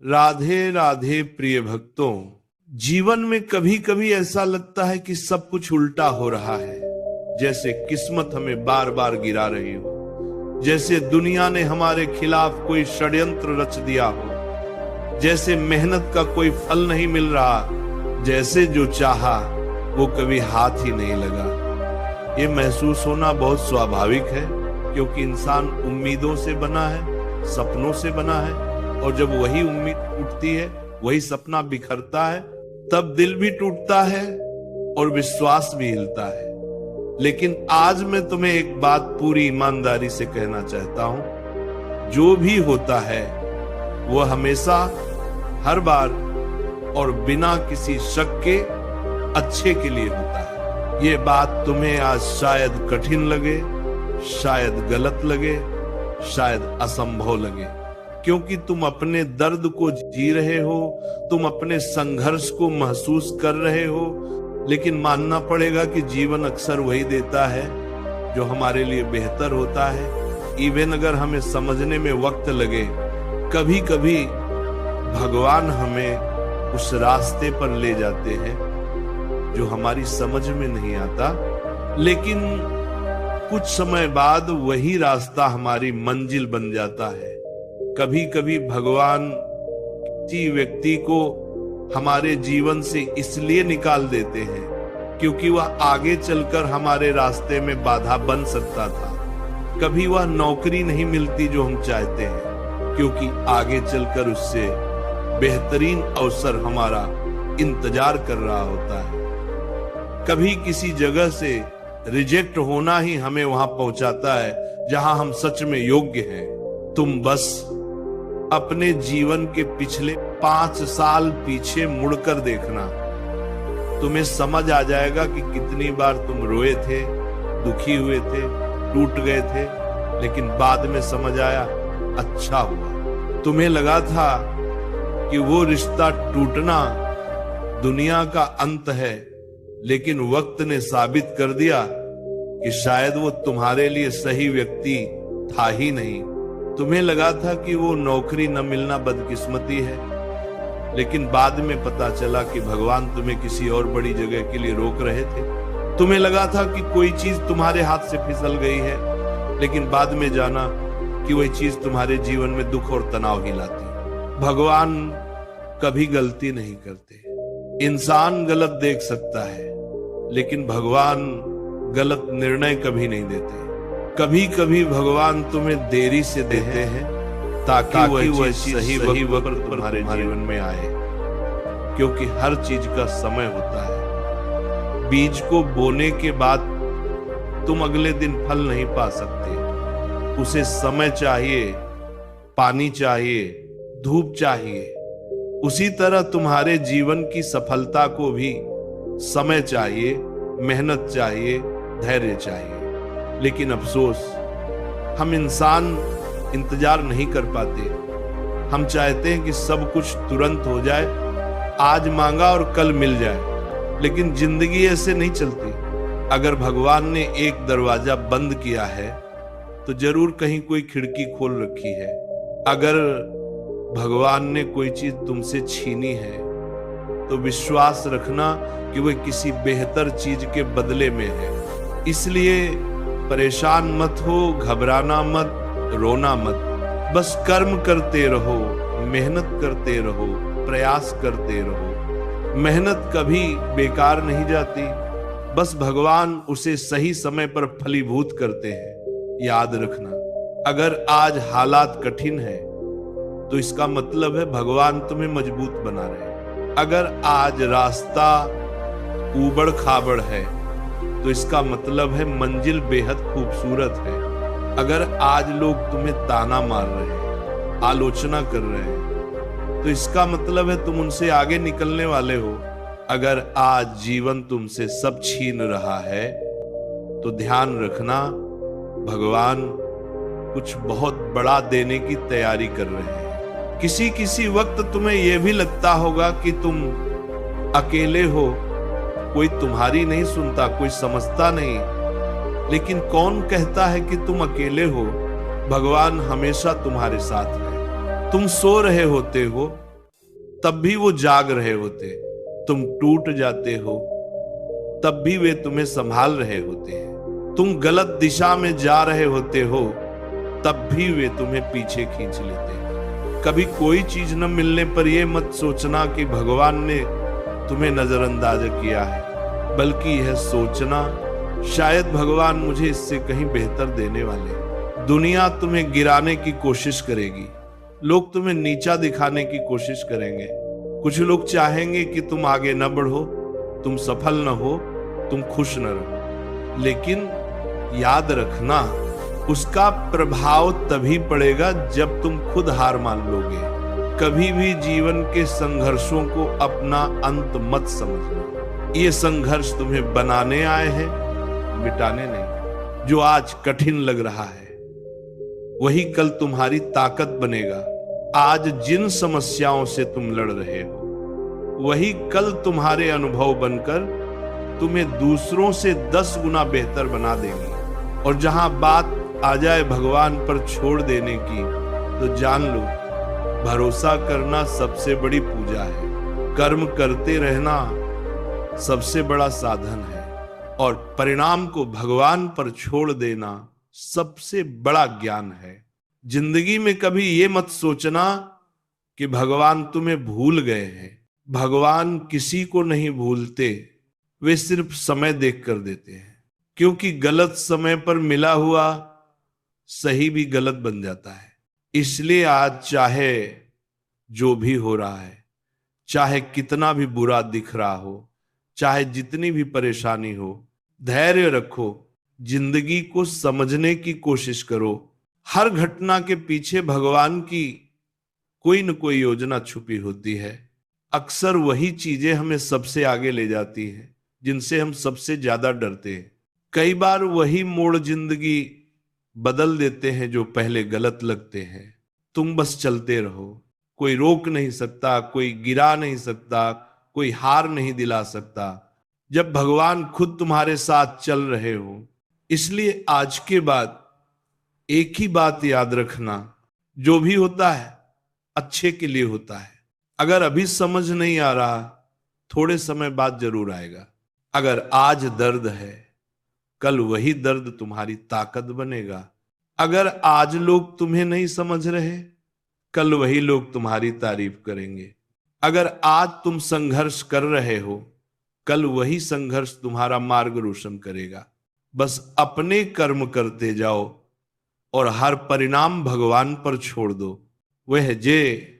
राधे राधे प्रिय भक्तों। जीवन में कभी कभी ऐसा लगता है कि सब कुछ उल्टा हो रहा है, जैसे किस्मत हमें बार बार गिरा रही हो, जैसे दुनिया ने हमारे खिलाफ कोई षड्यंत्र रच दिया हो, जैसे मेहनत का कोई फल नहीं मिल रहा, जैसे जो चाहा वो कभी हाथ ही नहीं लगा। ये महसूस होना बहुत स्वाभाविक है, क्योंकि इंसान उम्मीदों से बना है, सपनों से बना है, और जब वही उम्मीद टूटती है, वही सपना बिखरता है, तब दिल भी टूटता है और विश्वास भी हिलता है। लेकिन आज मैं तुम्हें एक बात पूरी ईमानदारी से कहना चाहता हूं, जो भी होता है वो हमेशा, हर बार और बिना किसी शक के अच्छे के लिए होता है। ये बात तुम्हें आज शायद कठिन लगे, शायद गलत लगे, शायद असंभव लगे, क्योंकि तुम अपने दर्द को जी रहे हो, तुम अपने संघर्ष को महसूस कर रहे हो। लेकिन मानना पड़ेगा कि जीवन अक्सर वही देता है जो हमारे लिए बेहतर होता है। इवन अगर हमें समझने में वक्त लगे, कभी कभी भगवान हमें उस रास्ते पर ले जाते हैं जो हमारी समझ में नहीं आता, लेकिन कुछ समय बाद वही रास्ता हमारी मंजिल बन जाता है। कभी कभी भगवान किसी व्यक्ति को हमारे जीवन से इसलिए निकाल देते हैं क्योंकि वह आगे चलकर हमारे रास्ते में बाधा बन सकता था। कभी वह नौकरी नहीं मिलती जो हम चाहते हैं, क्योंकि आगे चलकर उससे बेहतरीन अवसर हमारा इंतजार कर रहा होता है। कभी किसी जगह से रिजेक्ट होना ही हमें वहां पहुंचाता है जहां हम सच में योग्य हैं। तुम बस अपने जीवन के पिछले 5 साल पीछे मुड़कर देखना, तुम्हें समझ आ जाएगा कि कितनी बार तुम रोए थे, दुखी हुए थे, टूट गए थे, लेकिन बाद में समझ आया अच्छा हुआ। तुम्हें लगा था कि वो रिश्ता टूटना दुनिया का अंत है, लेकिन वक्त ने साबित कर दिया कि शायद वो तुम्हारे लिए सही व्यक्ति था ही नहीं। तुम्हें लगा था कि वो नौकरी न मिलना बदकिस्मती है, लेकिन बाद में पता चला कि भगवान तुम्हें किसी और बड़ी जगह के लिए रोक रहे थे। तुम्हें लगा था कि कोई चीज तुम्हारे हाथ से फिसल गई है, लेकिन बाद में जाना कि वही चीज तुम्हारे जीवन में दुख और तनाव ही लाती। भगवान कभी गलती नहीं करते। इंसान गलत देख सकता है, लेकिन भगवान गलत निर्णय कभी नहीं देते। कभी कभी भगवान तुम्हें देरी से देते हैं ताकि वह चीज सही वक्त तुम्हारे जीवन में आए, क्योंकि हर चीज का समय होता है। बीज को बोने के बाद तुम अगले दिन फल नहीं पा सकते, उसे समय चाहिए, पानी चाहिए, धूप चाहिए। उसी तरह तुम्हारे जीवन की सफलता को भी समय चाहिए, मेहनत चाहिए, धैर्य चाहिए। लेकिन अफसोस, हम इंसान इंतजार नहीं कर पाते। हम चाहते हैं कि सब कुछ तुरंत हो जाए, आज मांगा और कल मिल जाए, लेकिन जिंदगी ऐसे नहीं चलती। अगर भगवान ने एक दरवाजा बंद किया है तो जरूर कहीं कोई खिड़की खोल रखी है। अगर भगवान ने कोई चीज तुमसे छीनी है तो विश्वास रखना कि वह किसी बेहतर चीज के बदले में है। इसलिए परेशान मत हो, घबराना मत, रोना मत। बस कर्म करते रहो, मेहनत करते रहो, प्रयास करते रहो। मेहनत कभी बेकार नहीं जाती, बस भगवान उसे सही समय पर फलीभूत करते हैं। याद रखना, अगर आज हालात कठिन है तो इसका मतलब है भगवान तुम्हें मजबूत बना रहे हैं। अगर आज रास्ता ऊबड़ खाबड़ है तो इसका मतलब है मंजिल बेहद खूबसूरत है। अगर आज लोग तुम्हें ताना मार रहे हैं, आलोचना कर रहे हैं, तो इसका मतलब है तुम उनसे आगे निकलने वाले हो। अगर आज जीवन तुमसे सब छीन रहा है तो ध्यान रखना, भगवान कुछ बहुत बड़ा देने की तैयारी कर रहे हैं। किसी किसी वक्त तुम्हें यह भी लगता होगा कि तुम अकेले हो, कोई तुम्हारी नहीं सुनता, कोई समझता नहीं। लेकिन कौन कहता है कि तुम अकेले हो? भगवान हमेशा तुम्हारे साथ है। तुम सो रहे होते हो, तब भी वो जाग रहे होते। तुम टूट जाते हो तब भी वे तुम्हें संभाल रहे होते हैं। तुम गलत दिशा में जा रहे होते हो तब भी वे तुम्हें पीछे खींच लेते हैं। कभी कोई चीज न मिलने पर यह मत सोचना कि भगवान ने तुम्हें नजरअंदाज किया है, बल्कि यह सोचना शायद भगवान मुझे इससे कहीं बेहतर देने वाले। दुनिया तुम्हें गिराने की कोशिश करेगी, लोग तुम्हें नीचा दिखाने की कोशिश करेंगे। कुछ लोग चाहेंगे कि तुम आगे न बढ़ो, तुम सफल न हो, तुम खुश न रहो। लेकिन याद रखना, उसका प्रभाव तभी पड़ेगा जब तुम खुद हार मान लोगे। कभी भी जीवन के संघर्षों को अपना अंत मत समझना। ये संघर्ष तुम्हें बनाने आए हैं, मिटाने नहीं। जो आज कठिन लग रहा है वही कल तुम्हारी ताकत बनेगा। आज जिन समस्याओं से तुम लड़ रहे हो वही कल तुम्हारे अनुभव बनकर तुम्हें दूसरों से 10 गुना बेहतर बना देंगी। और जहां बात आ जाए भगवान पर छोड़ देने की, तो जान लो भरोसा करना सबसे बड़ी पूजा है। कर्म करते रहना सबसे बड़ा साधन है और परिणाम को भगवान पर छोड़ देना सबसे बड़ा ज्ञान है। जिंदगी में कभी ये मत सोचना कि भगवान तुम्हें भूल गए हैं। भगवान किसी को नहीं भूलते, वे सिर्फ समय देख कर देते हैं। क्योंकि गलत समय पर मिला हुआ सही भी गलत बन जाता है। इसलिए आज चाहे जो भी हो रहा है, चाहे कितना भी बुरा दिख रहा हो, चाहे जितनी भी परेशानी हो, धैर्य रखो, जिंदगी को समझने की कोशिश करो। हर घटना के पीछे भगवान की कोई न कोई योजना छुपी होती है। अक्सर वही चीजें हमें सबसे आगे ले जाती हैं जिनसे हम सबसे ज्यादा डरते हैं। कई बार वही मोड़ जिंदगी बदल देते हैं जो पहले गलत लगते हैं। तुम बस चलते रहो, कोई रोक नहीं सकता, कोई गिरा नहीं सकता, कोई हार नहीं दिला सकता जब भगवान खुद तुम्हारे साथ चल रहे हो। इसलिए आज के बाद एक ही बात याद रखना, जो भी होता है अच्छे के लिए होता है। अगर अभी समझ नहीं आ रहा, थोड़े समय बाद जरूर आएगा। अगर आज दर्द है, कल वही दर्द तुम्हारी ताकत बनेगा। अगर आज लोग तुम्हें नहीं समझ रहे, कल वही लोग तुम्हारी तारीफ करेंगे। अगर आज तुम संघर्ष कर रहे हो, कल वही संघर्ष तुम्हारा मार्ग रोशन करेगा। बस अपने कर्म करते जाओ और हर परिणाम भगवान पर छोड़ दो। वह जे